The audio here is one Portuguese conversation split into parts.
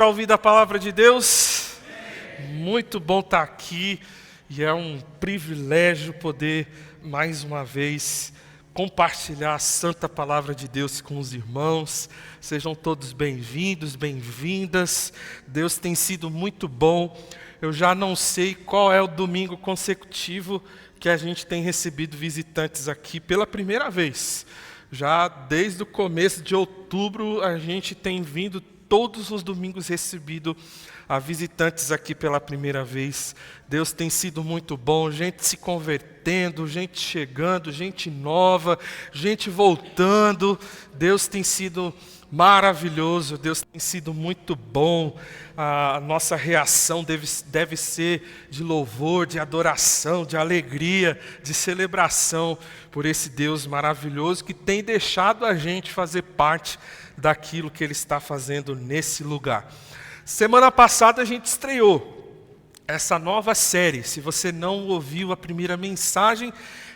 Para ouvir da palavra de Deus? Muito bom estar aqui e é um privilégio poder mais uma vez compartilhar a santa palavra de Deus com os irmãos. Sejam todos bem-vindos, bem-vindas. Deus tem sido muito bom. Eu já não sei qual é o domingo consecutivo que a gente tem recebido visitantes aqui pela primeira vez. Já desde o começo de outubro a gente tem vindo todos os domingos recebido a visitantes aqui pela primeira vez. Deus tem sido muito bom, gente se convertendo, gente chegando, gente nova, gente voltando. Deus tem sido maravilhoso, Deus tem sido muito bom. A nossa reação deve ser de louvor, de adoração, de alegria, de celebração por esse Deus maravilhoso que tem deixado a gente fazer parte daquilo que Ele está fazendo nesse lugar. Semana passada a gente estreou essa nova série. Se você não ouviu a primeira mensagem,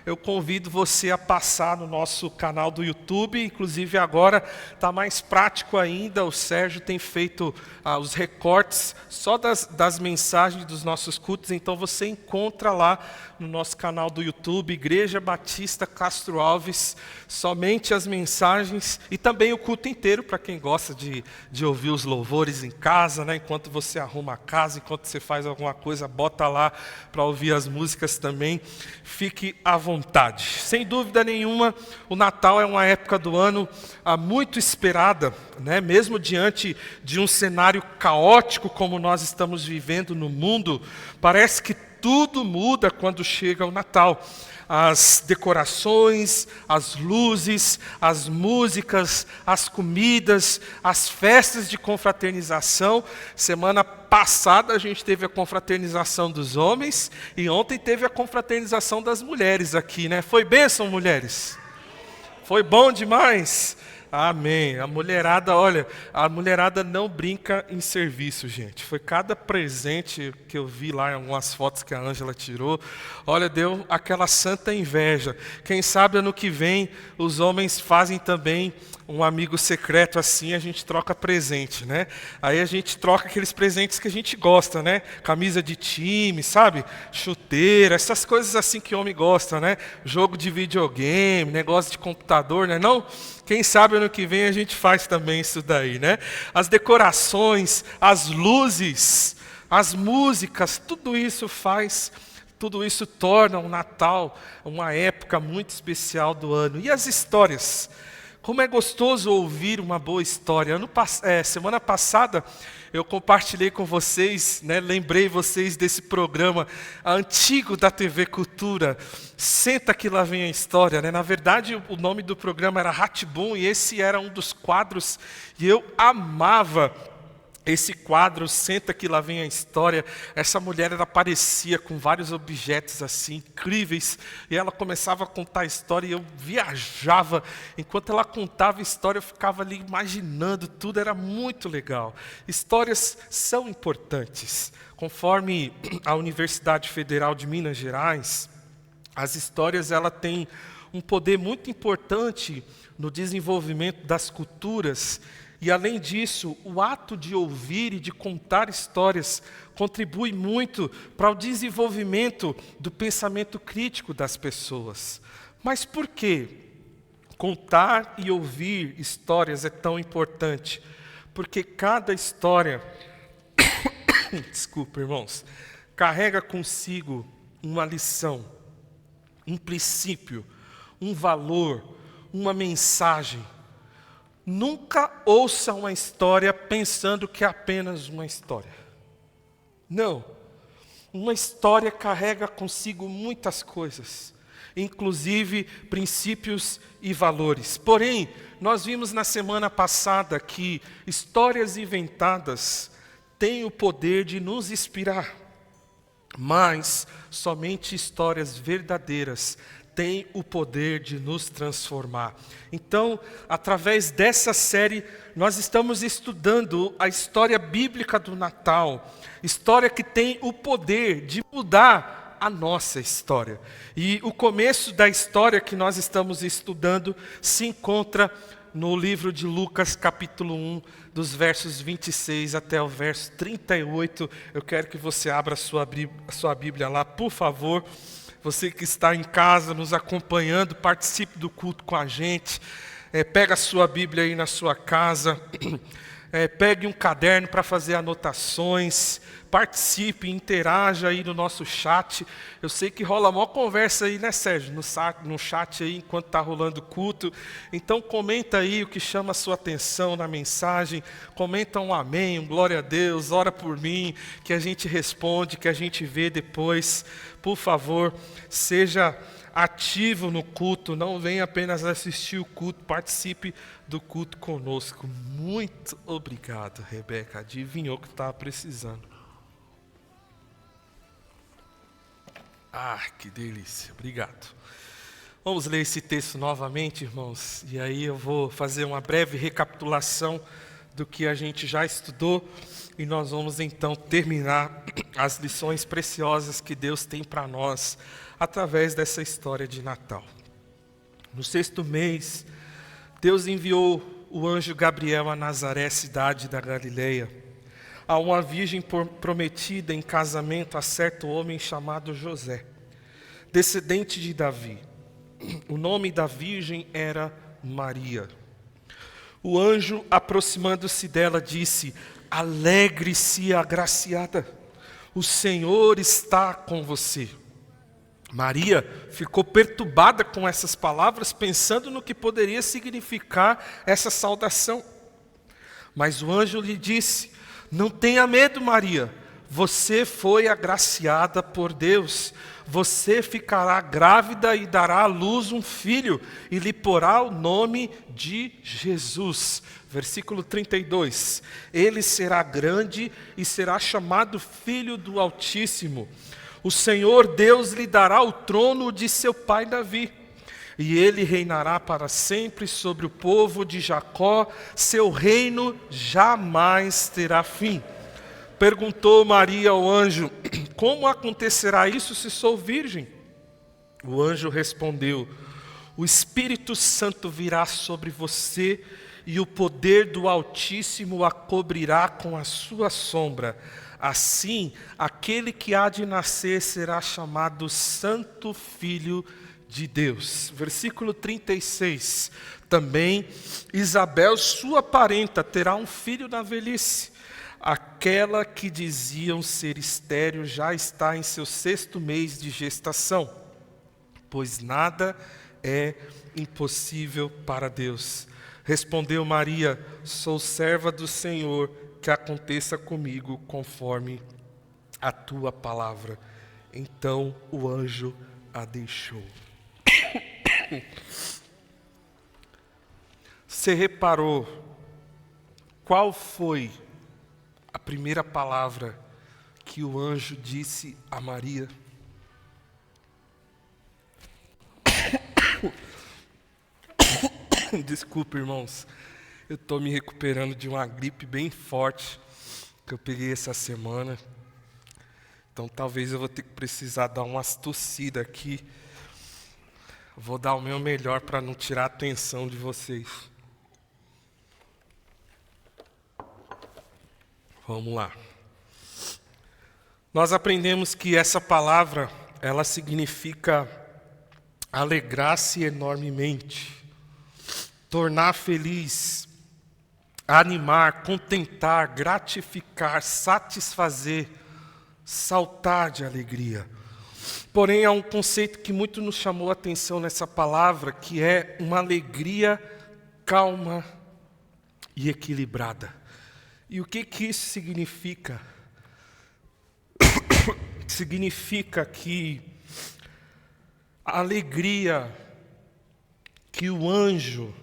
eu convido você a passar no nosso canal do YouTube. Inclusive agora está mais prático ainda, o Sérgio tem feito os recortes só das mensagens dos nossos cultos, então você encontra lá no nosso canal do YouTube, Igreja Batista Castro Alves, somente as mensagens e também o culto inteiro, para quem gosta de ouvir os louvores em casa, né? Enquanto você arruma a casa, enquanto você faz alguma coisa, bota lá para ouvir as músicas também. Fique à vontade. Sem dúvida nenhuma, o Natal é uma época do ano muito esperada, né? Mesmo diante de um cenário caótico como nós estamos vivendo no mundo, parece que tudo muda quando chega o Natal. As decorações, as luzes, as músicas, as comidas, as festas de confraternização. Semana passada a gente teve a confraternização dos homens e ontem teve a confraternização das mulheres aqui, né? Foi bênção, mulheres? Foi bom demais? Amém. A mulherada, olha, a mulherada não brinca em serviço, gente. Foi cada presente que eu vi lá em algumas fotos que a Ângela tirou. Olha, deu aquela santa inveja. Quem sabe ano que vem os homens fazem também um amigo secreto assim, a gente troca presente, né? Aí a gente troca aqueles presentes que a gente gosta, né? Camisa de time, sabe? Chuteira, essas coisas assim que homem gosta, né? Jogo de videogame, negócio de computador, né? Não? Quem sabe ano que vem a gente faz também isso daí, né? As decorações, as luzes, as músicas, tudo isso torna o Natal uma época muito especial do ano. E as histórias? Como é gostoso ouvir uma boa história. Semana passada eu compartilhei com vocês, né, lembrei vocês desse programa antigo da TV Cultura, Senta que lá vem a história. Né? Na verdade, o nome do programa era Rá-Tim-Bum e esse era um dos quadros e eu amava esse quadro, Senta que lá vem a história. Essa mulher, ela aparecia com vários objetos assim, incríveis, e ela começava a contar a história e eu viajava. Enquanto ela contava a história, eu ficava ali imaginando tudo, era muito legal. Histórias são importantes. Conforme a Universidade Federal de Minas Gerais, as histórias ela têm um poder muito importante no desenvolvimento das culturas. E, além disso, o ato de ouvir e de contar histórias contribui muito para o desenvolvimento do pensamento crítico das pessoas. Mas por que contar e ouvir histórias é tão importante? Porque cada história, desculpa, irmãos, carrega consigo uma lição, um princípio, um valor, uma mensagem. Nunca ouça uma história pensando que é apenas uma história. Não. Uma história carrega consigo muitas coisas, inclusive princípios e valores. Porém, nós vimos na semana passada que histórias inventadas têm o poder de nos inspirar, mas somente histórias verdadeiras tem o poder de nos transformar. Então, através dessa série, nós estamos estudando a história bíblica do Natal, história que tem o poder de mudar a nossa história. E o começo da história que nós estamos estudando se encontra no livro de Lucas, capítulo 1, dos versos 26 até o verso 38. Eu quero que você abra a sua Bíblia lá, por favor. Você que está em casa nos acompanhando, participe do culto com a gente. Pega a sua Bíblia aí na sua casa. Pegue um caderno para fazer anotações, participe, interaja aí no nosso chat. Eu sei que rola uma conversa aí, né, Sérgio, no chat aí, enquanto está rolando o culto. Então comenta aí o que chama a sua atenção na mensagem, comenta um amém, um glória a Deus, ora por mim, que a gente responde, que a gente vê depois. Por favor, seja ativo no culto, não venha apenas assistir o culto, participe do culto conosco. Muito obrigado, Rebeca, adivinhou que estava precisando. Que delícia, obrigado. Vamos ler esse texto novamente, irmãos, e aí eu vou fazer uma breve recapitulação do que a gente já estudou, e nós vamos então terminar as lições preciosas que Deus tem para nós, através dessa história de Natal. No 6º mês, Deus enviou o anjo Gabriel a Nazaré, cidade da Galileia, a uma virgem prometida em casamento a certo homem chamado José, descendente de Davi. O nome da virgem era Maria. O anjo, aproximando-se dela, disse: "Alegre-se, agraciada, o Senhor está com você." Maria ficou perturbada com essas palavras, pensando no que poderia significar essa saudação. Mas o anjo lhe disse: "Não tenha medo, Maria, você foi agraciada por Deus. Você ficará grávida e dará à luz um filho, e lhe porá o nome de Jesus." Versículo 32. "Ele será grande e será chamado Filho do Altíssimo. O Senhor Deus lhe dará o trono de seu pai Davi, e ele reinará para sempre sobre o povo de Jacó. Seu reino jamais terá fim." Perguntou Maria ao anjo: "Como acontecerá isso se sou virgem?" O anjo respondeu: "O Espírito Santo virá sobre você, e o poder do Altíssimo a cobrirá com a sua sombra. Assim, aquele que há de nascer será chamado Santo Filho de Deus." Versículo 36. "Também Isabel, sua parenta, terá um filho na velhice. Aquela que diziam ser estéril já está em seu 6º mês de gestação, pois nada é impossível para Deus." Respondeu Maria: "Sou serva do Senhor, que aconteça comigo conforme a tua palavra." Então o anjo a deixou. Você reparou qual foi a primeira palavra que o anjo disse a Maria? Desculpa, irmãos, eu estou me recuperando de uma gripe bem forte que eu peguei essa semana. Então talvez eu vou ter que precisar dar umas tossidas aqui. Vou dar o meu melhor para não tirar a atenção de vocês. Vamos lá. Nós aprendemos que essa palavra, ela significa alegrar-se enormemente, tornar feliz, animar, contentar, gratificar, satisfazer, saltar de alegria. Porém, há um conceito que muito nos chamou a atenção nessa palavra, que é uma alegria calma e equilibrada. E o que isso significa? Significa que a alegria que o anjo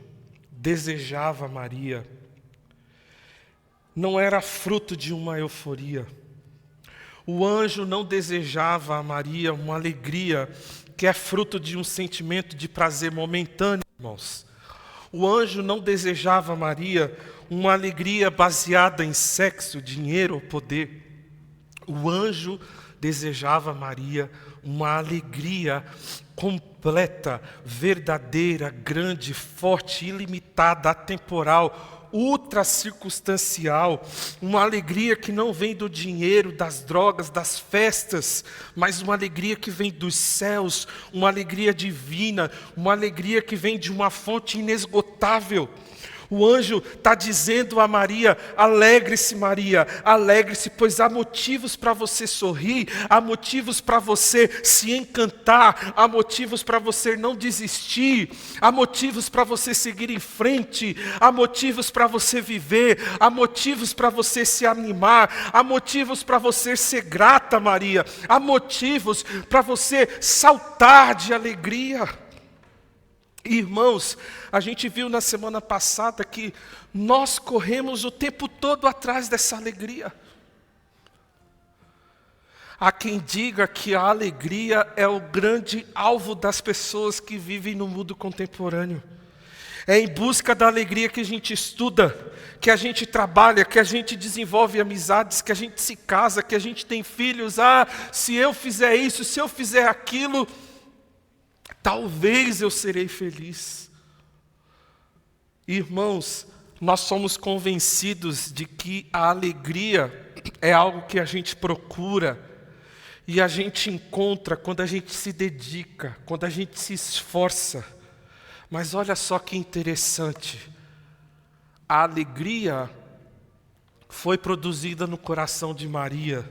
desejava a Maria não era fruto de uma euforia. O anjo não desejava a Maria uma alegria que é fruto de um sentimento de prazer momentâneo, irmãos. O anjo não desejava a Maria uma alegria baseada em sexo, dinheiro ou poder. O anjo desejava a Maria uma alegria completa, verdadeira, grande, forte, ilimitada, atemporal, ultra circunstancial, uma alegria que não vem do dinheiro, das drogas, das festas, mas uma alegria que vem dos céus, uma alegria divina, uma alegria que vem de uma fonte inesgotável. O anjo está dizendo a Maria: alegre-se, Maria, alegre-se, pois há motivos para você sorrir, há motivos para você se encantar, há motivos para você não desistir, há motivos para você seguir em frente, há motivos para você viver, há motivos para você se animar, há motivos para você ser grata, Maria, há motivos para você saltar de alegria. Irmãos, a gente viu na semana passada que nós corremos o tempo todo atrás dessa alegria. Há quem diga que a alegria é o grande alvo das pessoas que vivem no mundo contemporâneo. É em busca da alegria que a gente estuda, que a gente trabalha, que a gente desenvolve amizades, que a gente se casa, que a gente tem filhos. Se eu fizer isso, se eu fizer aquilo, talvez eu serei feliz. Irmãos, nós somos convencidos de que a alegria é algo que a gente procura e a gente encontra quando a gente se dedica, quando a gente se esforça. Mas olha só que interessante, a alegria foi produzida no coração de Maria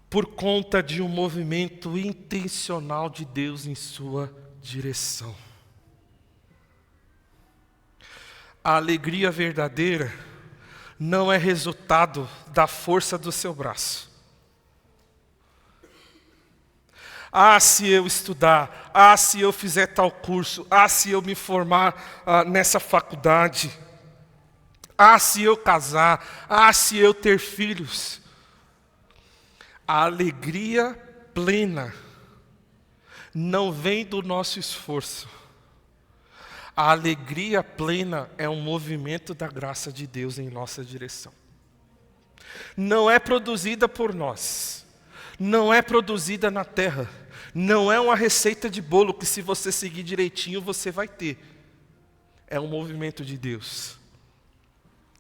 por conta de um movimento intencional de Deus em sua direção. A alegria verdadeira não é resultado da força do seu braço. Se eu estudar, se eu fizer tal curso, se eu me formar nessa faculdade, se eu casar, se eu ter filhos. A alegria plena não vem do nosso esforço. A alegria plena é um movimento da graça de Deus em nossa direção. Não é produzida por nós, não é produzida na terra, não é uma receita de bolo que se você seguir direitinho você vai ter. É um movimento de Deus,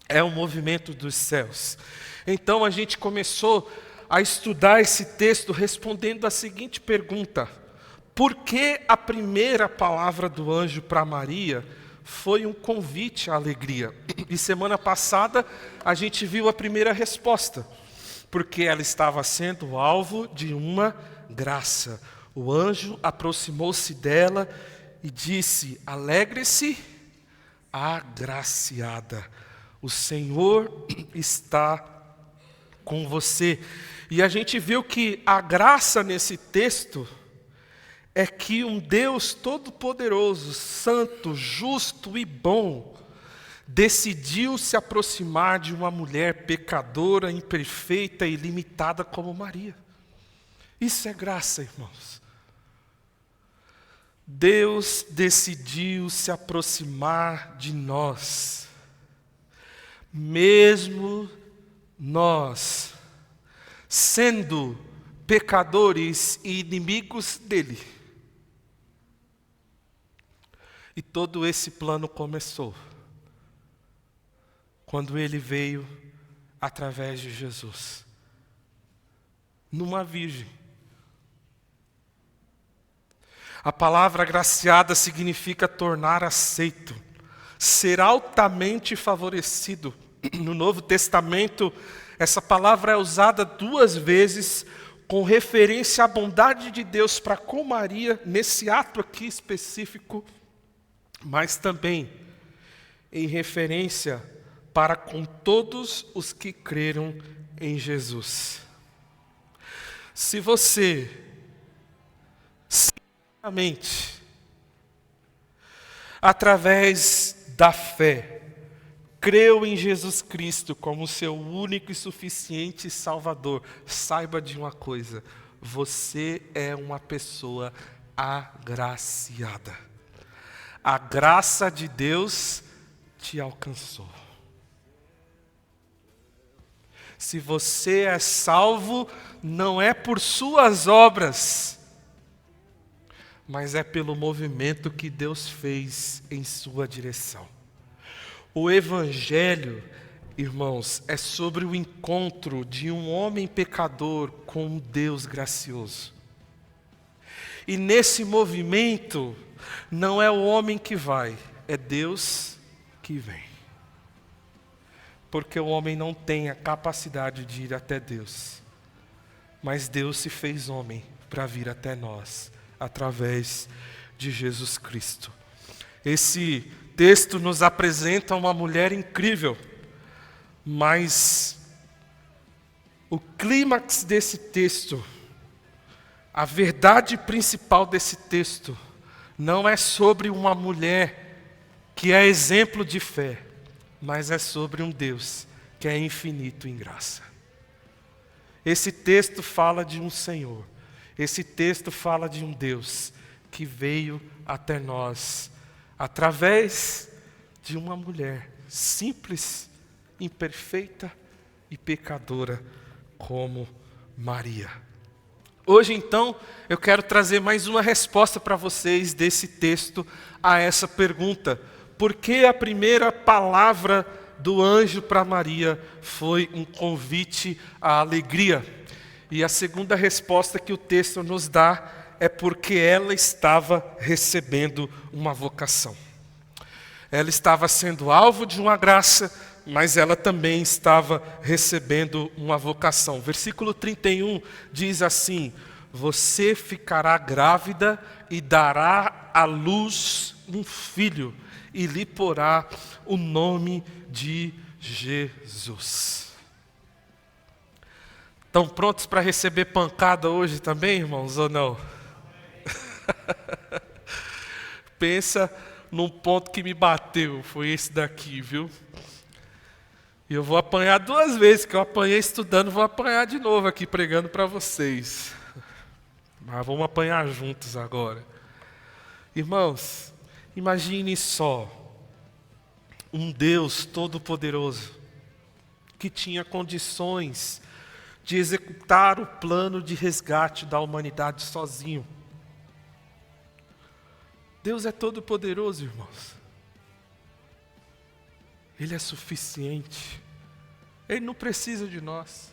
é um movimento dos céus. Então a gente começou a estudar esse texto respondendo a seguinte pergunta: por que a primeira palavra do anjo para Maria foi um convite à alegria? E semana passada a gente viu a primeira resposta, porque ela estava sendo alvo de uma graça. O anjo aproximou-se dela e disse: alegre-se, agraciada, o Senhor está com você. E a gente viu que a graça nesse texto é que um Deus todo-poderoso, santo, justo e bom, decidiu se aproximar de uma mulher pecadora, imperfeita e limitada como Maria. Isso é graça, irmãos. Deus decidiu se aproximar de nós, mesmo nós sendo pecadores e inimigos dele. E todo esse plano começou quando ele veio através de Jesus, numa virgem. A palavra agraciada significa tornar aceito, ser altamente favorecido. No Novo Testamento, essa palavra é usada 2 vezes com referência à bondade de Deus para com Maria, nesse ato aqui específico, mas também em referência para com todos os que creram em Jesus. Se você, sinceramente, através da fé, creu em Jesus Cristo como seu único e suficiente Salvador, saiba de uma coisa: você é uma pessoa agraciada. A graça de Deus te alcançou. Se você é salvo, não é por suas obras, mas é pelo movimento que Deus fez em sua direção. O Evangelho, irmãos, é sobre o encontro de um homem pecador com um Deus gracioso. E nesse movimento, não é o homem que vai, é Deus que vem. Porque o homem não tem a capacidade de ir até Deus. Mas Deus se fez homem para vir até nós, através de Jesus Cristo. Esse texto nos apresenta uma mulher incrível, mas o clímax desse texto, a verdade principal desse texto, não é sobre uma mulher que é exemplo de fé, mas é sobre um Deus que é infinito em graça. Esse texto fala de um Senhor, esse texto fala de um Deus que veio até nós através de uma mulher simples, imperfeita e pecadora como Maria. Hoje, então, eu quero trazer mais uma resposta para vocês desse texto a essa pergunta. Por que a primeira palavra do anjo para Maria foi um convite à alegria? E a segunda resposta que o texto nos dá é porque ela estava recebendo uma vocação. Ela estava sendo alvo de uma graça, mas ela também estava recebendo uma vocação. Versículo 31 diz assim: você ficará grávida e dará à luz um filho, e lhe porá o nome de Jesus. Estão prontos para receber pancada hoje também, irmãos, ou não? Pensa num ponto que me bateu, foi esse daqui, viu? E eu vou apanhar 2 vezes, que eu apanhei estudando, vou apanhar de novo aqui pregando para vocês. Mas vamos apanhar juntos agora. Irmãos, imagine só, um Deus todo-poderoso, que tinha condições de executar o plano de resgate da humanidade sozinho. Deus é todo-poderoso, irmãos. Ele é suficiente. Ele não precisa de nós.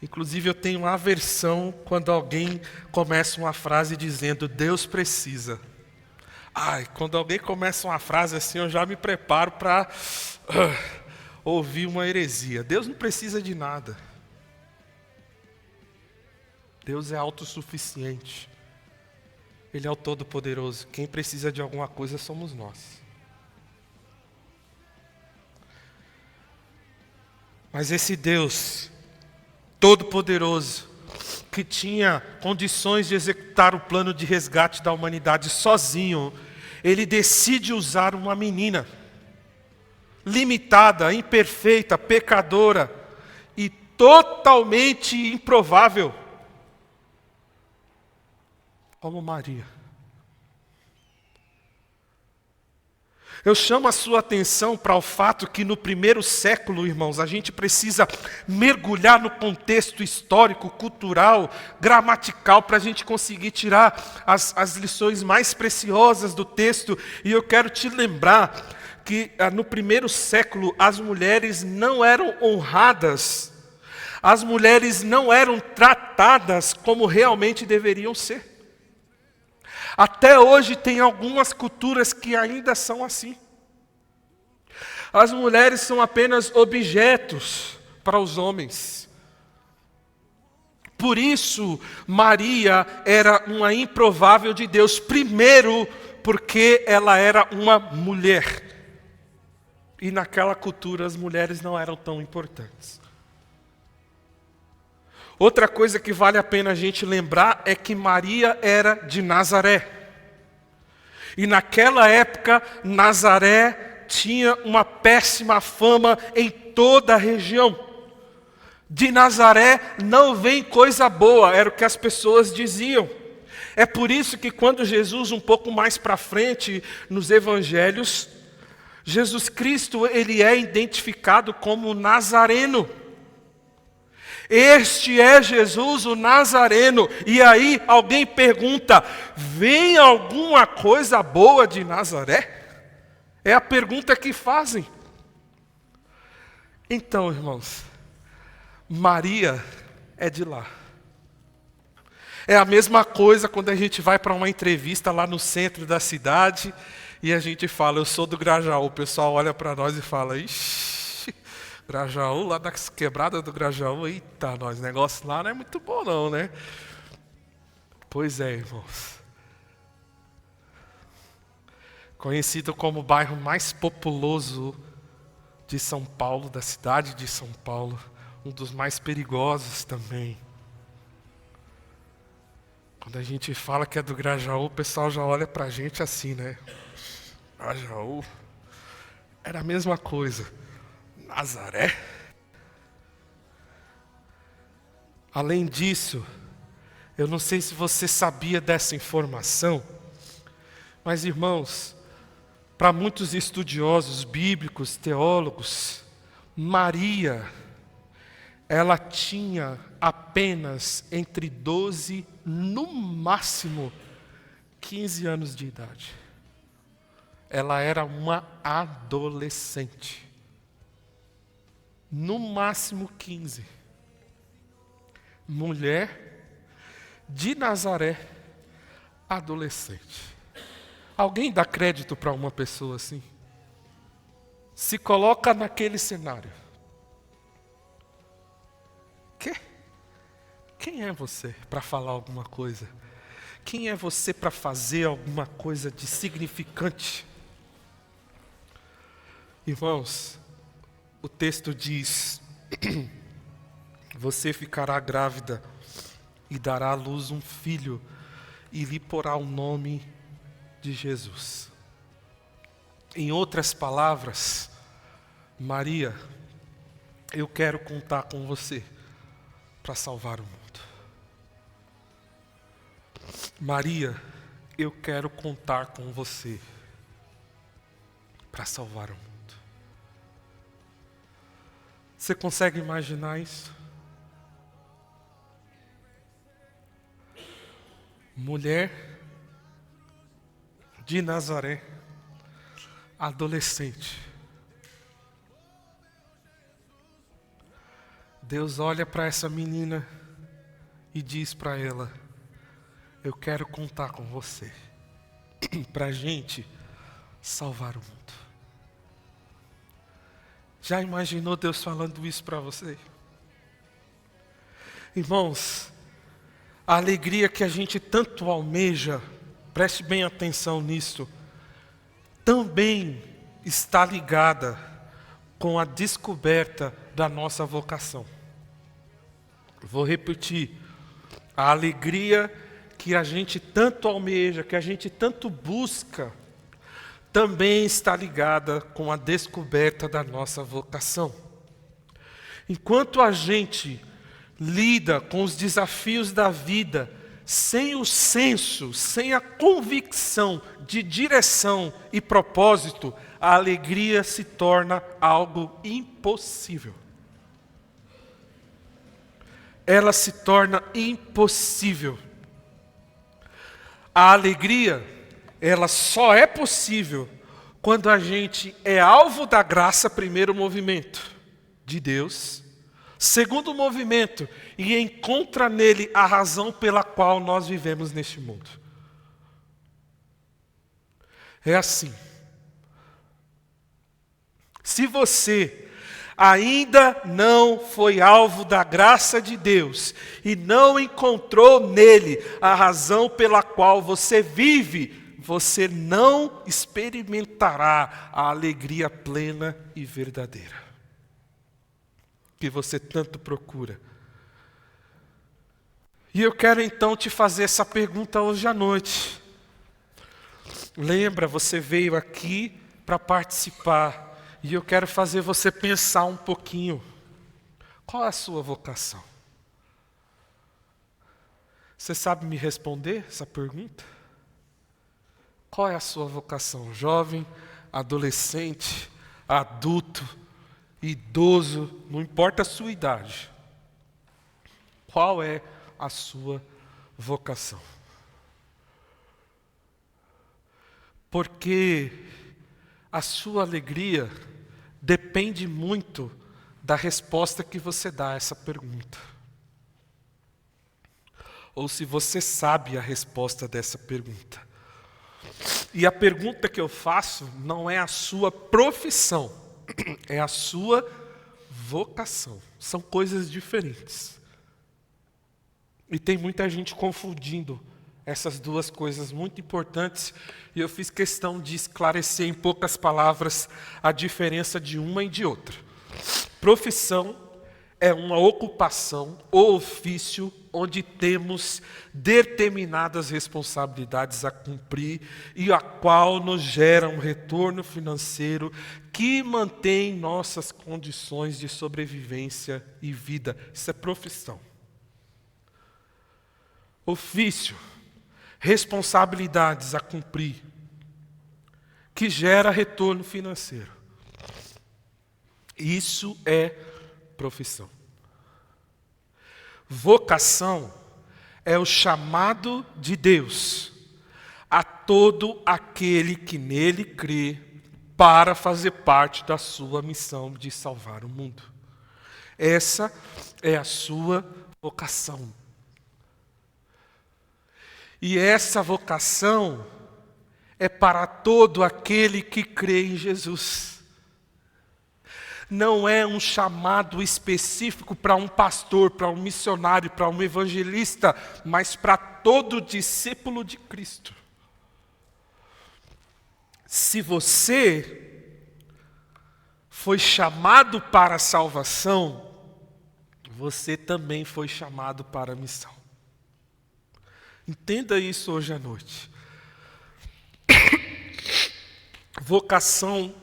Inclusive, eu tenho uma aversão quando alguém começa uma frase dizendo Deus precisa. Quando alguém começa uma frase assim, eu já me preparo para ouvir uma heresia. Deus não precisa de nada. Deus é autossuficiente. Ele é o Todo-Poderoso. Quem precisa de alguma coisa somos nós. Mas esse Deus Todo-Poderoso, que tinha condições de executar o plano de resgate da humanidade sozinho, ele decide usar uma menina, limitada, imperfeita, pecadora e totalmente improvável, como Maria. Eu chamo a sua atenção para o fato que no primeiro século, irmãos, a gente precisa mergulhar no contexto histórico, cultural, gramatical, para a gente conseguir tirar as lições mais preciosas do texto. E eu quero te lembrar que no primeiro século as mulheres não eram honradas, as mulheres não eram tratadas como realmente deveriam ser. Até hoje tem algumas culturas que ainda são assim. As mulheres são apenas objetos para os homens. Por isso, Maria era uma improvável de Deus. Primeiro, porque ela era uma mulher. E naquela cultura as mulheres não eram tão importantes. Outra coisa que vale a pena a gente lembrar é que Maria era de Nazaré. E naquela época, Nazaré tinha uma péssima fama em toda a região. De Nazaré não vem coisa boa, era o que as pessoas diziam. É por isso que quando Jesus, um pouco mais para frente, nos evangelhos, Jesus Cristo, ele é identificado como Nazareno. Este é Jesus, o Nazareno. E aí alguém pergunta: vem alguma coisa boa de Nazaré? É a pergunta que fazem. Então, irmãos, Maria é de lá. É a mesma coisa quando a gente vai para uma entrevista lá no centro da cidade e a gente fala: eu sou do Grajaú. O pessoal olha para nós e fala: ixi, Grajaú, lá das quebradas do Grajaú, eita, nós, negócio lá não é muito bom não, né? Pois é, irmãos. Conhecido como o bairro mais populoso de São Paulo, da cidade de São Paulo, um dos mais perigosos também. Quando a gente fala que é do Grajaú, o pessoal já olha pra gente assim, né? Grajaú era a mesma coisa. Nazaré. Além disso, eu não sei se você sabia dessa informação, mas, irmãos, para muitos estudiosos bíblicos, teólogos, Maria, ela tinha apenas entre 12, no máximo, 15 anos de idade. Ela era uma adolescente. No máximo 15. Mulher de Nazaré, adolescente. Alguém dá crédito para uma pessoa assim? Se coloca naquele cenário. Quem é você para falar alguma coisa? Quem é você para fazer alguma coisa de significante? Irmãos, o texto diz: você ficará grávida e dará à luz um filho e lhe porá o nome de Jesus. Em outras palavras, Maria, eu quero contar com você para salvar o mundo. Maria, eu quero contar com você para salvar o mundo. Você consegue imaginar isso? Mulher de Nazaré, adolescente. Deus olha para essa menina e diz para ela: eu quero contar com você para a gente salvar o mundo. Já imaginou Deus falando isso para você? Irmãos, a alegria que a gente tanto almeja, preste bem atenção nisso, também está ligada com a descoberta da nossa vocação. Vou repetir: a alegria que a gente tanto almeja, que a gente tanto busca, também está ligada com a descoberta da nossa vocação. Enquanto a gente lida com os desafios da vida sem o senso, sem a convicção de direção e propósito, a alegria se torna algo impossível. Ela se torna impossível. A alegria, ela só é possível quando a gente é alvo da graça, primeiro movimento, de Deus. Segundo movimento, e encontra nele a razão pela qual nós vivemos neste mundo. É assim. Se você ainda não foi alvo da graça de Deus e não encontrou nele a razão pela qual você vive, você não experimentará a alegria plena e verdadeira que você tanto procura. E eu quero então te fazer essa pergunta hoje à noite. Lembra, você veio aqui para participar. E eu quero fazer você pensar um pouquinho. Qual é a sua vocação? Você sabe me responder essa pergunta? Qual é a sua vocação? Jovem, adolescente, adulto, idoso, não importa a sua idade. Qual é a sua vocação? Porque a sua alegria depende muito da resposta que você dá a essa pergunta. Ou se você sabe a resposta dessa pergunta. E a pergunta que eu faço não é a sua profissão, é a sua vocação. São coisas diferentes. E tem muita gente confundindo essas duas coisas muito importantes, e eu fiz questão de esclarecer em poucas palavras a diferença de uma e de outra. Profissão é uma ocupação ou ofício onde temos determinadas responsabilidades a cumprir e a qual nos gera um retorno financeiro que mantém nossas condições de sobrevivência e vida. Isso é profissão. Ofício, responsabilidades a cumprir, que gera retorno financeiro. Isso é profissão. Vocação é o chamado de Deus a todo aquele que nele crê para fazer parte da sua missão de salvar o mundo. Essa é a sua vocação. E essa vocação é para todo aquele que crê em Jesus. Não é um chamado específico para um pastor, para um missionário, para um evangelista, mas para todo discípulo de Cristo. Se você foi chamado para a salvação, você também foi chamado para a missão. Entenda isso hoje à noite. Vocação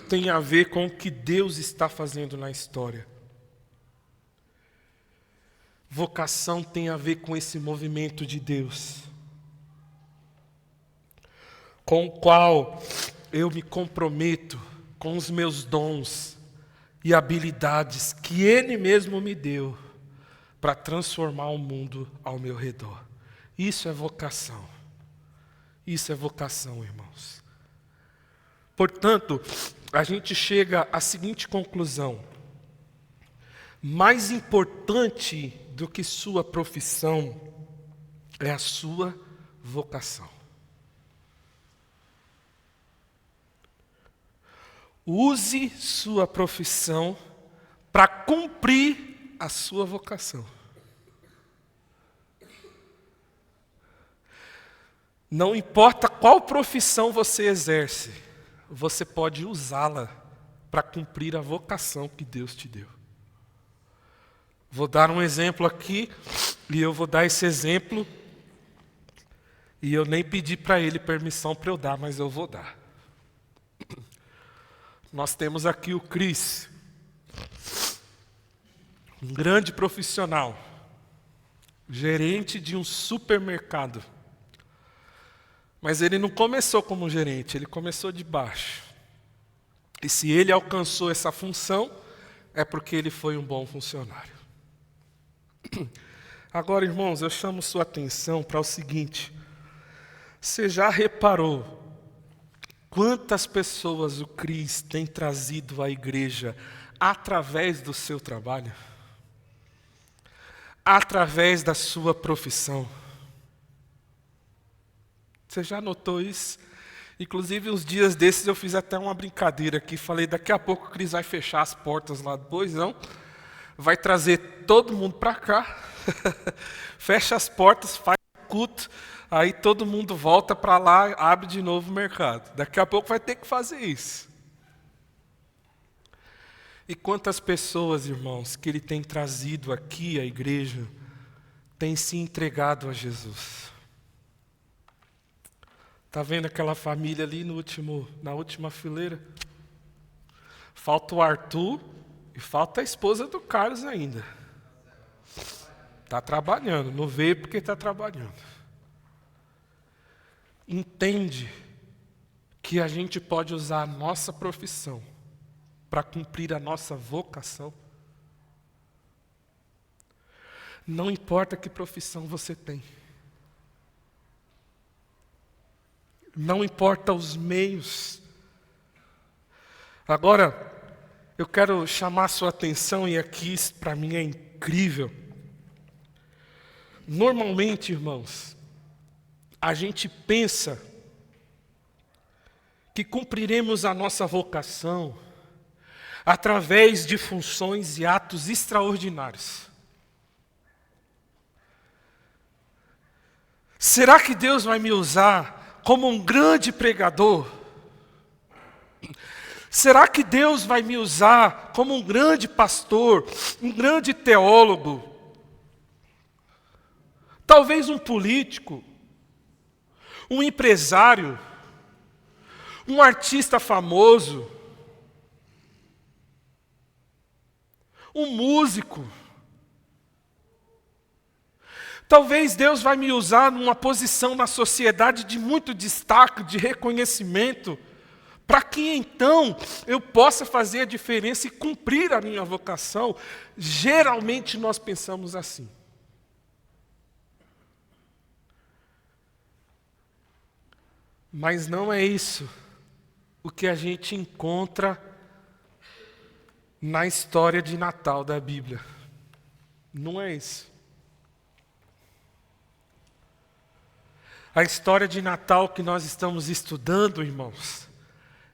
tem a ver com o que Deus está fazendo na história. Vocação tem a ver com esse movimento de Deus, com o qual eu me comprometo com os meus dons e habilidades que Ele mesmo me deu para transformar o mundo ao meu redor. Isso é vocação. Isso é vocação, irmãos. Portanto, a gente chega à seguinte conclusão: mais importante do que sua profissão é a sua vocação. Use sua profissão para cumprir a sua vocação. Não importa qual profissão você exerce, você pode usá-la para cumprir a vocação que Deus te deu. Vou dar um exemplo aqui, e eu vou dar esse exemplo, e eu nem pedi para ele permissão para eu dar, mas eu vou dar. Nós temos aqui o Cris, um grande profissional, gerente de um supermercado. Mas ele não começou como gerente, ele começou de baixo. E se ele alcançou essa função, é porque ele foi um bom funcionário. Agora, irmãos, eu chamo sua atenção para o seguinte: você já reparou quantas pessoas o Cris tem trazido à igreja através do seu trabalho? Através da sua profissão? Você já notou isso? Inclusive, uns dias desses eu fiz até uma brincadeira aqui. Falei, daqui a pouco o Cris vai fechar as portas lá do Boizão, vai trazer todo mundo para cá, fecha as portas, faz culto, aí todo mundo volta para lá, abre de novo o mercado. Daqui a pouco vai ter que fazer isso. E quantas pessoas, irmãos, que ele tem trazido aqui à igreja, têm se entregado a Jesus? Está vendo aquela família ali na última fileira? Falta o Arthur e falta a esposa do Carlos ainda. Está trabalhando, não veio porque está trabalhando. Entende que a gente pode usar a nossa profissão para cumprir a nossa vocação? Não importa que profissão você tem. Não importa os meios. Agora, eu quero chamar a sua atenção, e aqui para mim é incrível. Normalmente, irmãos, a gente pensa que cumpriremos a nossa vocação através de funções e atos extraordinários. Será que Deus vai me usar como um grande pregador? Será que Deus vai me usar como um grande pastor, um grande teólogo? Talvez um político, um empresário, um artista famoso, um músico. Talvez Deus vai me usar numa posição na sociedade de muito destaque, de reconhecimento, para que então eu possa fazer a diferença e cumprir a minha vocação. Geralmente nós pensamos assim. Mas não é isso o que a gente encontra na história de Natal da Bíblia. Não é isso. A história de Natal que nós estamos estudando, irmãos,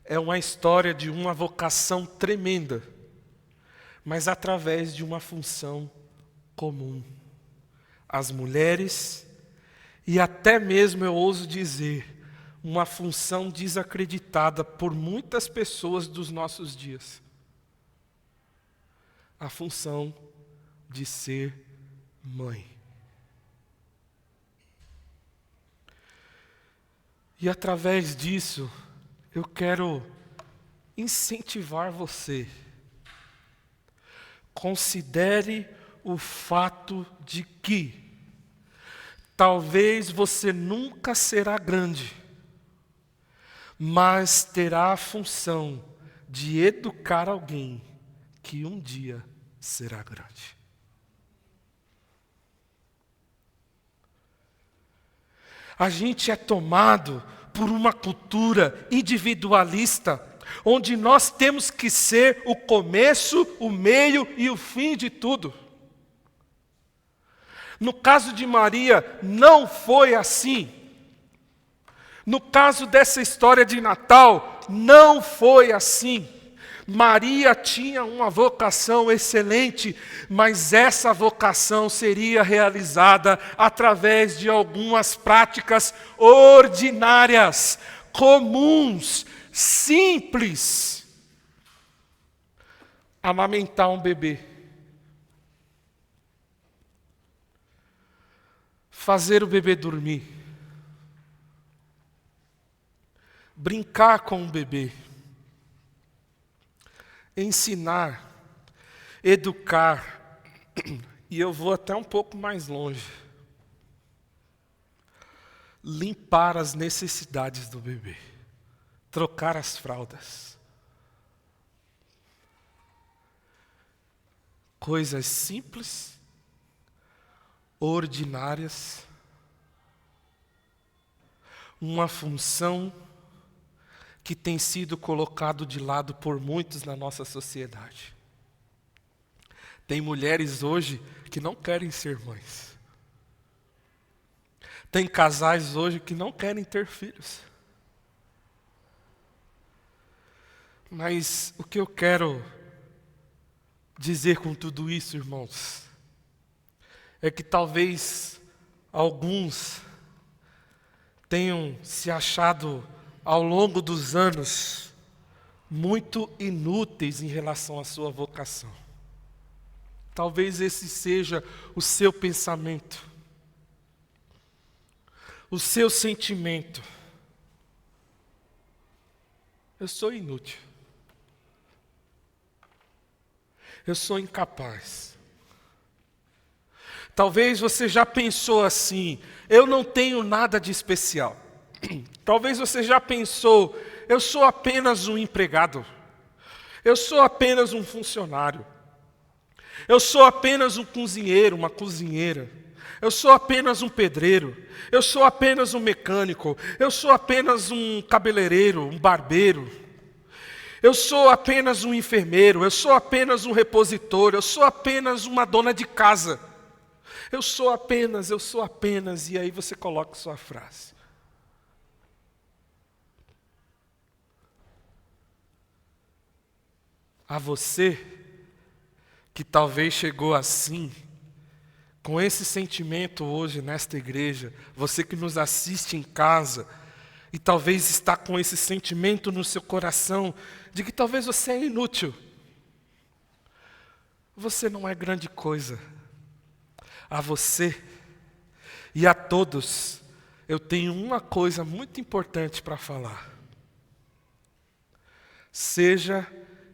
é uma história de uma vocação tremenda, mas através de uma função comum. As mulheres, e até mesmo eu ouso dizer, uma função desacreditada por muitas pessoas dos nossos dias. A função de ser mãe. E através disso, eu quero incentivar você. Considere o fato de que talvez você nunca será grande, mas terá a função de educar alguém que um dia será grande. A gente é tomado por uma cultura individualista, onde nós temos que ser o começo, o meio e o fim de tudo. No caso de Maria, não foi assim. No caso dessa história de Natal, não foi assim. Maria tinha uma vocação excelente, mas essa vocação seria realizada através de algumas práticas ordinárias, comuns, simples. Amamentar um bebê. Fazer o bebê dormir. Brincar com o bebê. Ensinar, educar, e eu vou até um pouco mais longe. Limpar as necessidades do bebê, trocar as fraldas. Coisas simples, ordinárias, uma função que tem sido colocado de lado por muitos na nossa sociedade. Tem mulheres hoje que não querem ser mães. Tem casais hoje que não querem ter filhos. Mas o que eu quero dizer com tudo isso, irmãos, é que talvez alguns tenham se achado ao longo dos anos, muito inúteis em relação à sua vocação. Talvez esse seja o seu pensamento, o seu sentimento. Eu sou inútil. Eu sou incapaz. Talvez você já pensou assim, eu não tenho nada de especial. Talvez você já pensou, eu sou apenas um empregado. Eu sou apenas um funcionário. Eu sou apenas um cozinheiro, uma cozinheira. Eu sou apenas um pedreiro. Eu sou apenas um mecânico. Eu sou apenas um cabeleireiro, um barbeiro. Eu sou apenas um enfermeiro. Eu sou apenas um repositor. Eu sou apenas uma dona de casa. Eu sou apenas, e aí você coloca sua frase. A você, que talvez chegou assim, com esse sentimento hoje nesta igreja, você que nos assiste em casa, e talvez está com esse sentimento no seu coração, de que talvez você é inútil. Você não é grande coisa. A você e a todos, eu tenho uma coisa muito importante para falar. Seja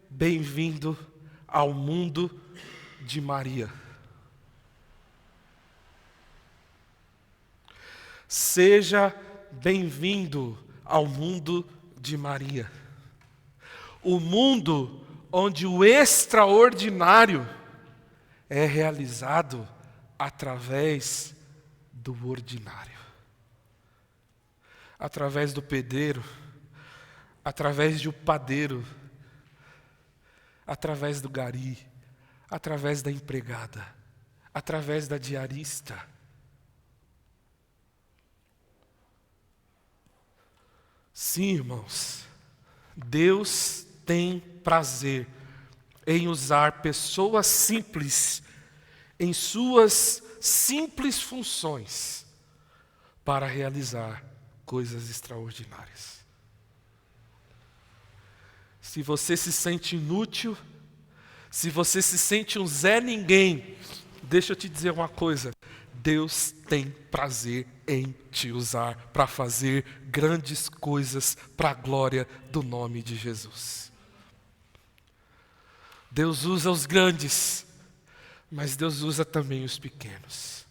bem-vindo ao mundo de Maria. Seja bem-vindo ao mundo de Maria. O mundo onde o extraordinário é realizado através do ordinário. Através do pedreiro, através do padeiro, através do gari, através da empregada, através da diarista. Sim, irmãos, Deus tem prazer em usar pessoas simples em suas simples funções para realizar coisas extraordinárias. Se você se sente inútil, se você se sente um Zé Ninguém, deixa eu te dizer uma coisa: Deus tem prazer em te usar para fazer grandes coisas para a glória do nome de Jesus. Deus usa os grandes, mas Deus usa também os pequenos.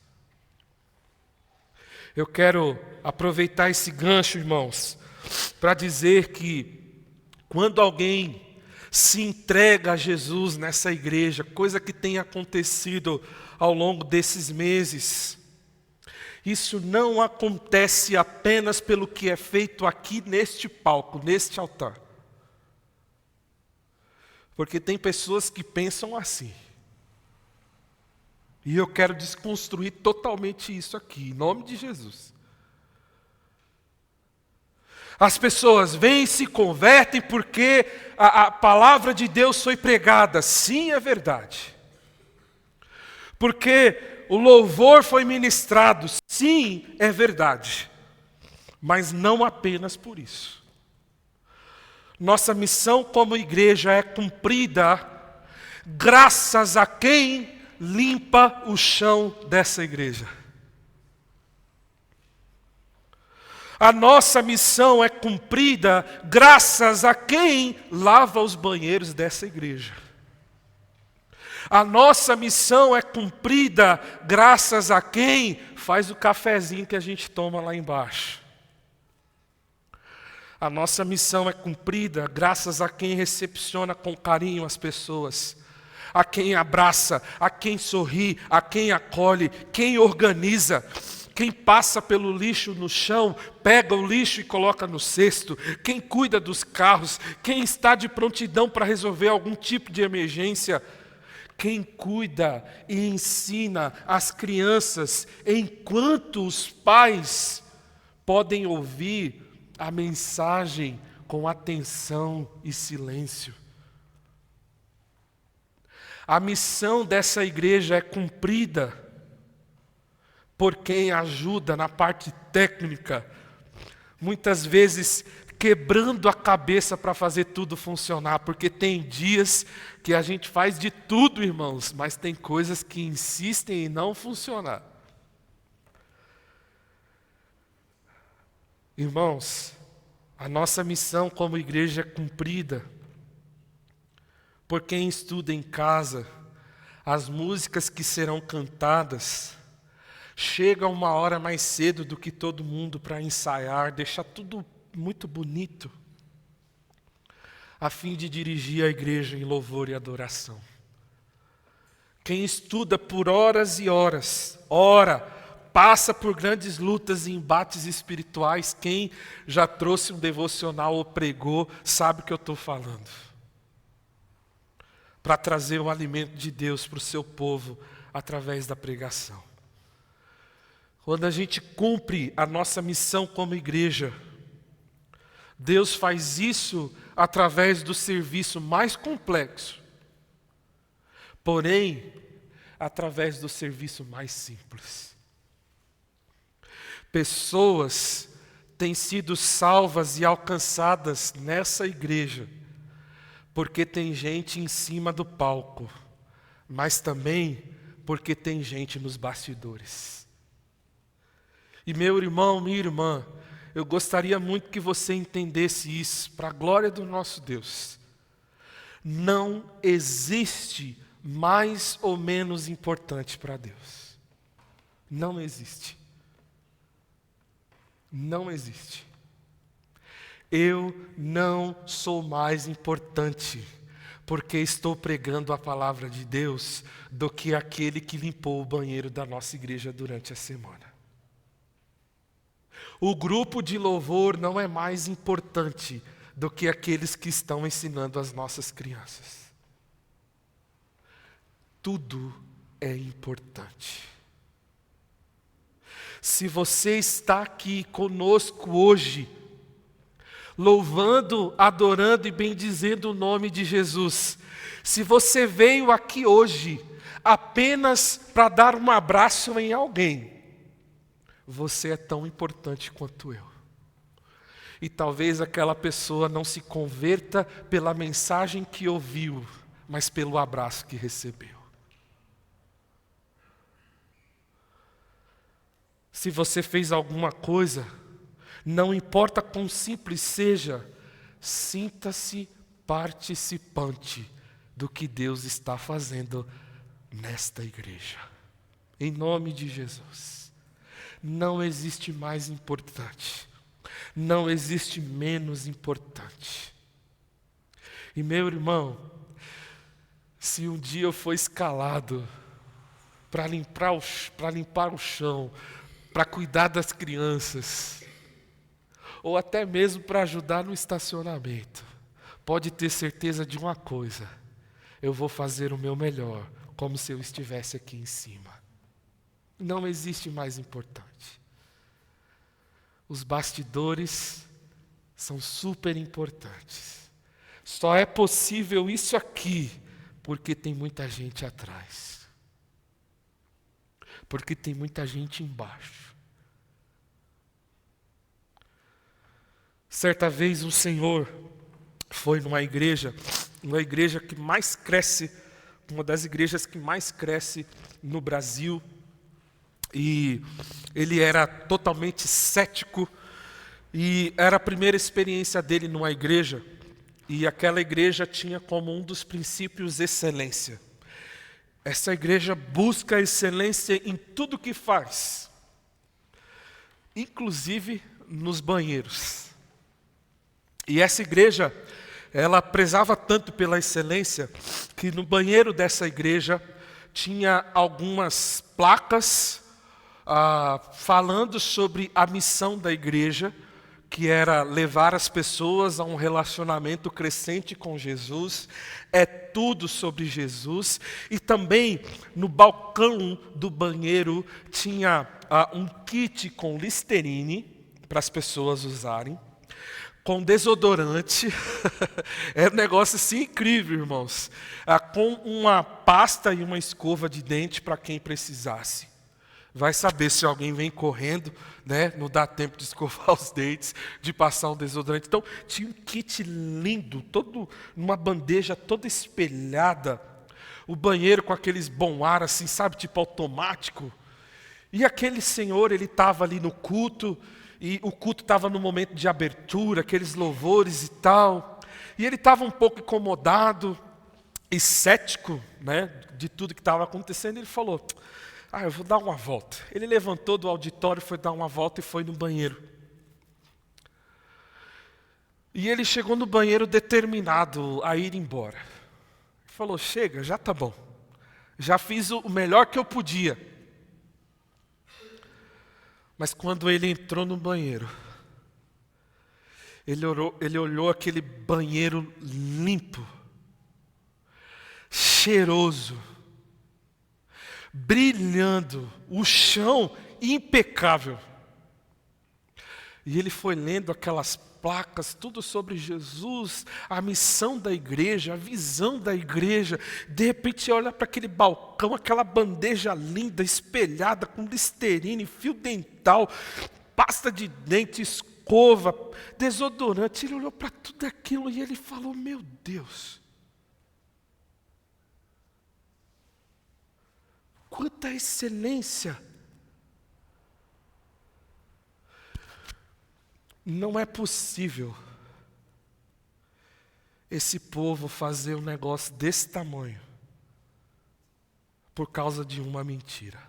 Eu quero aproveitar esse gancho, irmãos, para dizer que quando alguém se entrega a Jesus nessa igreja, coisa que tem acontecido ao longo desses meses, isso não acontece apenas pelo que é feito aqui neste palco, neste altar. Porque tem pessoas que pensam assim. E eu quero desconstruir totalmente isso aqui, em nome de Jesus. As pessoas vêm e se convertem porque a palavra de Deus foi pregada. Sim, é verdade. Porque o louvor foi ministrado. Sim, é verdade. Mas não apenas por isso. Nossa missão como igreja é cumprida graças a quem limpa o chão dessa igreja. A nossa missão é cumprida graças a quem lava os banheiros dessa igreja. A nossa missão é cumprida graças a quem faz o cafezinho que a gente toma lá embaixo. A nossa missão é cumprida graças a quem recepciona com carinho as pessoas, a quem abraça, a quem sorri, a quem acolhe, quem organiza, quem passa pelo lixo no chão, pega o lixo e coloca no cesto, quem cuida dos carros, quem está de prontidão para resolver algum tipo de emergência, quem cuida e ensina as crianças enquanto os pais podem ouvir a mensagem com atenção e silêncio. A missão dessa igreja é cumprida por quem ajuda na parte técnica, muitas vezes quebrando a cabeça para fazer tudo funcionar, porque tem dias que a gente faz de tudo, irmãos, mas tem coisas que insistem em não funcionar. Irmãos, a nossa missão como igreja é cumprida por quem estuda em casa, as músicas que serão cantadas, chega uma hora mais cedo do que todo mundo para ensaiar, deixar tudo muito bonito. a fim de dirigir a igreja em louvor e adoração. Quem estuda por horas e horas, ora, passa por grandes lutas e embates espirituais. Quem já trouxe um devocional ou pregou, sabe o que eu estou falando. Para trazer o alimento de Deus para o seu povo através da pregação. Quando a gente cumpre a nossa missão como igreja, Deus faz isso através do serviço mais complexo, porém, através do serviço mais simples. Pessoas têm sido salvas e alcançadas nessa igreja, porque tem gente em cima do palco, mas também porque tem gente nos bastidores. E meu irmão, minha irmã, eu gostaria muito que você entendesse isso, para a glória do nosso Deus. Não existe mais ou menos importante para Deus. Não existe. Não existe. Eu não sou mais importante porque estou pregando a palavra de Deus do que aquele que limpou o banheiro da nossa igreja durante a semana. O grupo de louvor não é mais importante do que aqueles que estão ensinando as nossas crianças. Tudo é importante. Se você está aqui conosco hoje, louvando, adorando e bendizendo o nome de Jesus, se você veio aqui hoje apenas para dar um abraço em alguém, você é tão importante quanto eu. E talvez aquela pessoa não se converta pela mensagem que ouviu, mas pelo abraço que recebeu. Se você fez alguma coisa, não importa quão simples seja, sinta-se participante do que Deus está fazendo nesta igreja. Em nome de Jesus. Não existe mais importante. Não existe menos importante. E meu irmão, se um dia eu for escalado para limpar o chão, para cuidar das crianças, ou até mesmo para ajudar no estacionamento, pode ter certeza de uma coisa: eu vou fazer o meu melhor, como se eu estivesse aqui em cima. Não existe mais importante. Os bastidores são super importantes. Só é possível isso aqui porque tem muita gente atrás. Porque tem muita gente embaixo. Certa vez o Senhor foi numa igreja que mais cresce, uma das igrejas que mais cresce no Brasil. E ele era totalmente cético, e era a primeira experiência dele numa igreja, e aquela igreja tinha como um dos princípios excelência. Essa igreja busca excelência em tudo que faz, inclusive nos banheiros. E essa igreja, ela prezava tanto pela excelência, que no banheiro dessa igreja tinha algumas placas falando sobre a missão da igreja, que era levar as pessoas a um relacionamento crescente com Jesus. É tudo sobre Jesus. E também no balcão do banheiro tinha um kit com Listerine para as pessoas usarem, com desodorante. É um negócio assim incrível, irmãos. Com uma pasta e uma escova de dente para quem precisasse. Vai saber se alguém vem correndo, né? Não dá tempo de escovar os dentes, de passar um desodorante. Então, tinha um kit lindo, todo numa bandeja toda espelhada. O banheiro com aqueles bom ar, assim, sabe, tipo automático. E aquele senhor, ele estava ali no culto, e o culto estava no momento de abertura, aqueles louvores e tal. E ele estava um pouco incomodado e cético, né, de tudo que estava acontecendo. Ele falou: eu vou dar uma volta. Ele levantou do auditório, foi dar uma volta e foi no banheiro. E ele chegou no banheiro determinado a ir embora. Ele falou: chega, já tá bom. Já fiz o melhor que eu podia. Mas quando ele entrou no banheiro, ele olhou aquele banheiro limpo, cheiroso, brilhando, o chão impecável. E ele foi lendo aquelas placas, tudo sobre Jesus, a missão da igreja, a visão da igreja. De repente olha para aquele balcão, aquela bandeja linda, espelhada com listerine, fio dental, pasta de dente, escova, desodorante. Ele olhou para tudo aquilo e ele falou: meu Deus, quanta excelência! Não é possível esse povo fazer um negócio desse tamanho por causa de uma mentira.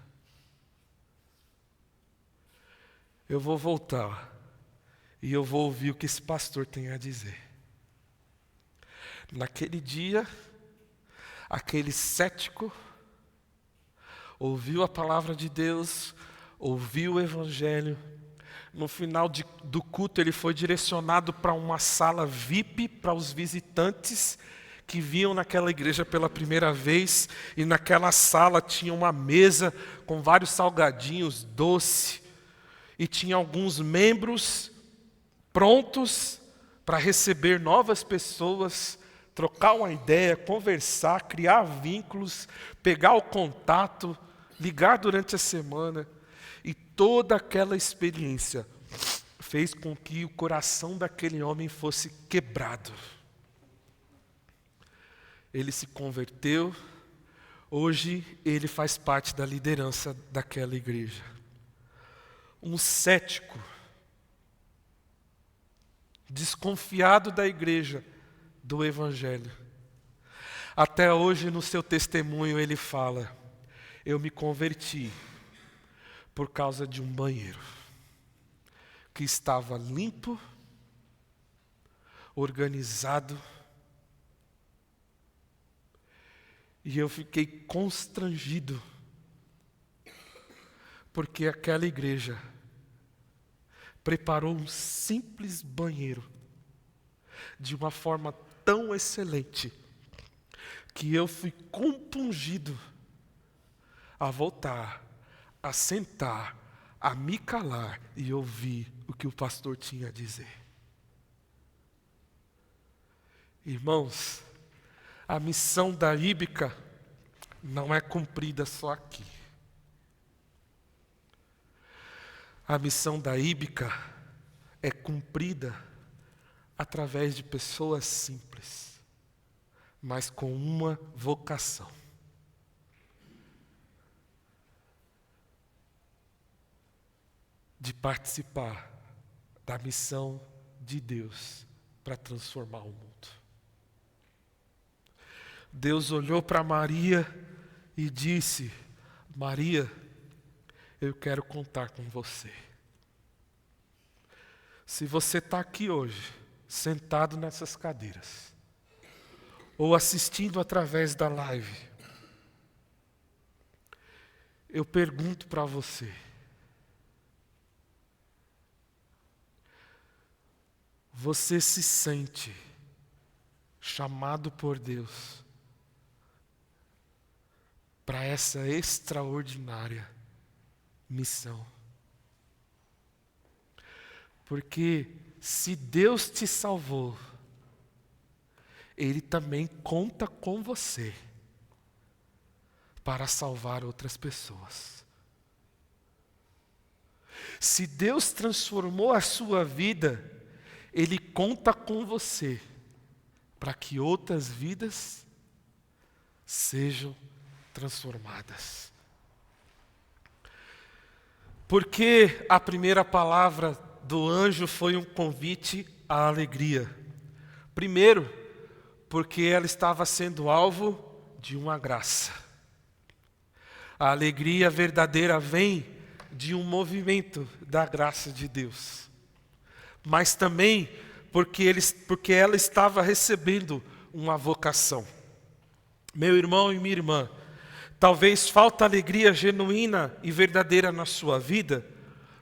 Eu vou voltar e eu vou ouvir o que esse pastor tem a dizer. Naquele dia, aquele cético ouviu a palavra de Deus, ouviu o evangelho. No final do culto, ele foi direcionado para uma sala VIP para os visitantes que vinham naquela igreja pela primeira vez. E naquela sala tinha uma mesa com vários salgadinhos, doce. E tinha alguns membros prontos para receber novas pessoas, trocar uma ideia, conversar, criar vínculos, pegar o contato, ligar durante a semana. E toda aquela experiência fez com que o coração daquele homem fosse quebrado. Ele se converteu, hoje ele faz parte da liderança daquela igreja. Um cético, desconfiado da igreja, do evangelho. Até hoje no seu testemunho ele fala: eu me converti por causa de um banheiro que estava limpo, organizado, e eu fiquei constrangido, porque aquela igreja preparou um simples banheiro de uma forma tão excelente que eu fui compungido a voltar, a sentar, a me calar e ouvir o que o pastor tinha a dizer. Irmãos, a missão da Íbica não é cumprida só aqui. A missão da Íbica é cumprida através de pessoas simples, mas com uma vocação. De participar da missão de Deus para transformar o mundo. Deus olhou para Maria e disse: Maria, eu quero contar com você. Se você está aqui hoje, sentado nessas cadeiras, ou assistindo através da live, eu pergunto para você: você se sente chamado por Deus para essa extraordinária missão? Porque se Deus te salvou, Ele também conta com você para salvar outras pessoas. Se Deus transformou a sua vida, Ele conta com você para que outras vidas sejam transformadas. Porque a primeira palavra do anjo foi um convite à alegria. Primeiro, porque ela estava sendo alvo de uma graça. A alegria verdadeira vem de um movimento da graça de Deus. Mas também porque ela estava recebendo uma vocação. Meu irmão e minha irmã, talvez falta alegria genuína e verdadeira na sua vida,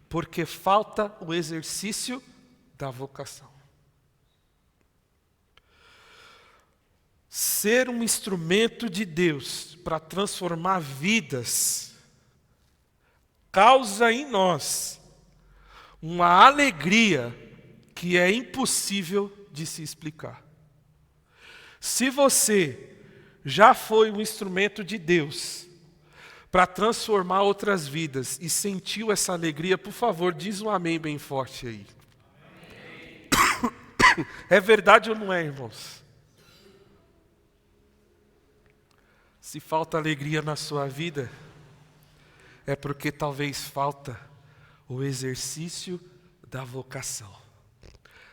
porque falta o exercício da vocação. Ser um instrumento de Deus para transformar vidas causa em nós uma alegria que é impossível de se explicar. Se você já foi um instrumento de Deus para transformar outras vidas e sentiu essa alegria, por favor, diz um amém bem forte aí. Amém. É verdade ou não é, irmãos? Se falta alegria na sua vida, é porque talvez falta o exercício da vocação.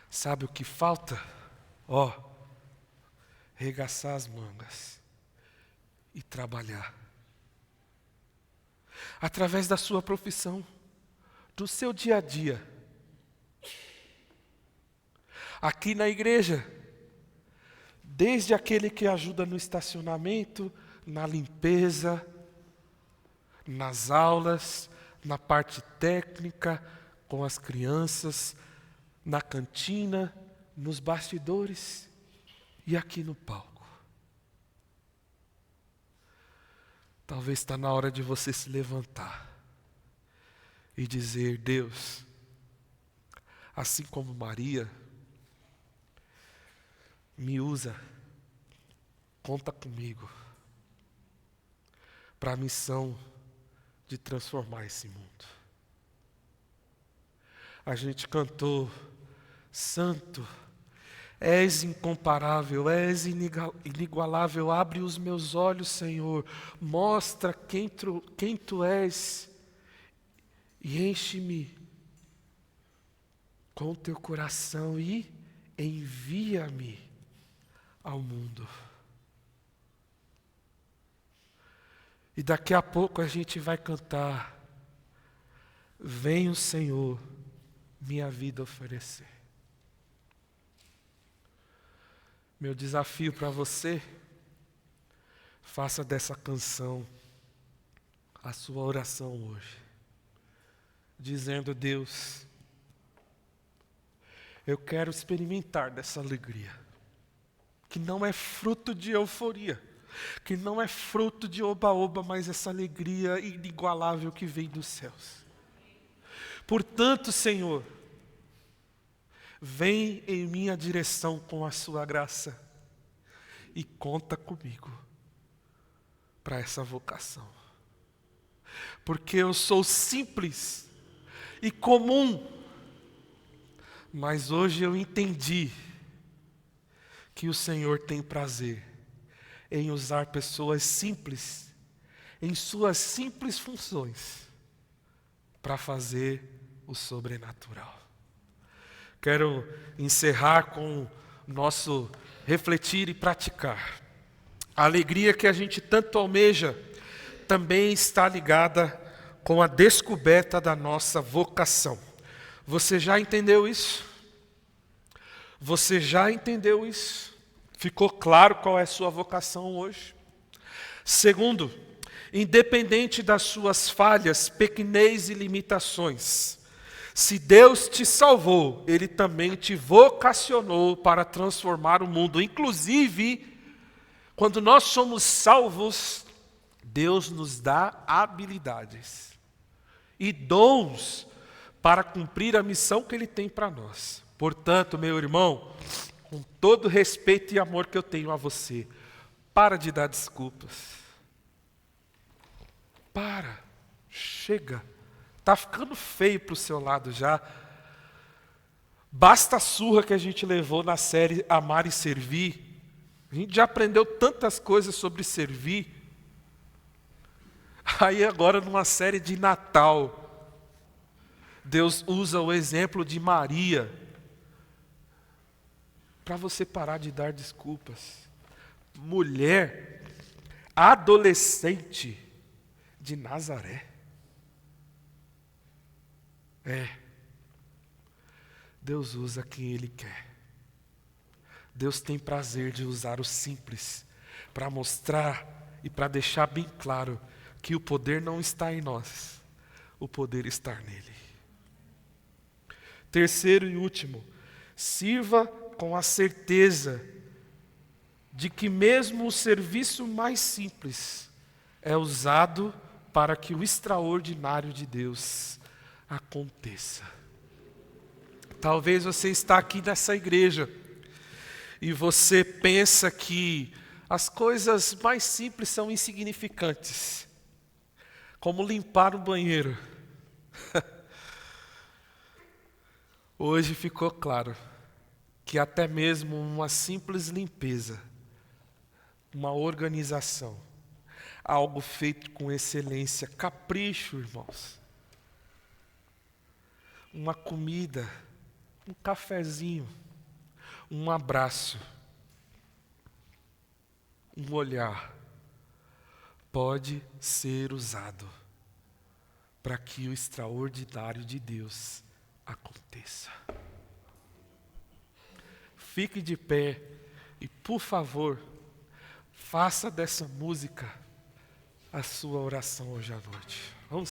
Sabe o que falta? Regaçar as mangas e trabalhar. Através da sua profissão, do seu dia a dia. Aqui na igreja, desde aquele que ajuda no estacionamento, na limpeza, nas aulas, na parte técnica, com as crianças, na cantina, nos bastidores e aqui no palco. Talvez está na hora de você se levantar e dizer: Deus, assim como Maria, me usa, conta comigo para a missão de transformar esse mundo. A gente cantou: Santo, és incomparável, és inigualável, abre os meus olhos, Senhor, mostra quem tu és e enche-me com o teu coração e envia-me ao mundo. E daqui a pouco a gente vai cantar: vem o Senhor minha vida oferecer. Meu desafio para você: faça dessa canção a sua oração hoje, dizendo: Deus, eu quero experimentar dessa alegria, que não é fruto de euforia, que não é fruto de oba-oba, mas essa alegria inigualável que vem dos céus. Portanto, Senhor, vem em minha direção com a sua graça e conta comigo para essa vocação. Porque eu sou simples e comum, mas hoje eu entendi que o Senhor tem prazer em usar pessoas simples, em suas simples funções, para fazer o sobrenatural. Quero encerrar com o nosso refletir e praticar. A alegria que a gente tanto almeja também está ligada com a descoberta da nossa vocação. Você já entendeu isso? Você já entendeu isso? Ficou claro qual é a sua vocação hoje? Segundo, independente das suas falhas, pequenez e limitações, se Deus te salvou, Ele também te vocacionou para transformar o mundo. Inclusive, quando nós somos salvos, Deus nos dá habilidades e dons para cumprir a missão que Ele tem para nós. Portanto, meu irmão, com todo respeito e amor que eu tenho a você, para de dar desculpas. Chega. Está ficando feio para o seu lado já. Basta a surra que a gente levou na série Amar e Servir. A gente já aprendeu tantas coisas sobre servir. Aí agora numa série de Natal, Deus usa o exemplo de Maria para você parar de dar desculpas. Mulher, adolescente de Nazaré. Deus usa quem Ele quer. Deus tem prazer de usar o simples para mostrar e para deixar bem claro que o poder não está em nós, o poder está nele. Terceiro e último, sirva com a certeza de que mesmo o serviço mais simples é usado para que o extraordinário de Deus aconteça. Talvez você está aqui nessa igreja e você pensa que as coisas mais simples são insignificantes, como limpar o banheiro. Hoje ficou claro que até mesmo uma simples limpeza, uma organização, algo feito com excelência, capricho, irmãos, uma comida, um cafezinho, um abraço, um olhar, pode ser usado para que o extraordinário de Deus aconteça. Fique de pé e, por favor, faça dessa música a sua oração hoje à noite. Vamos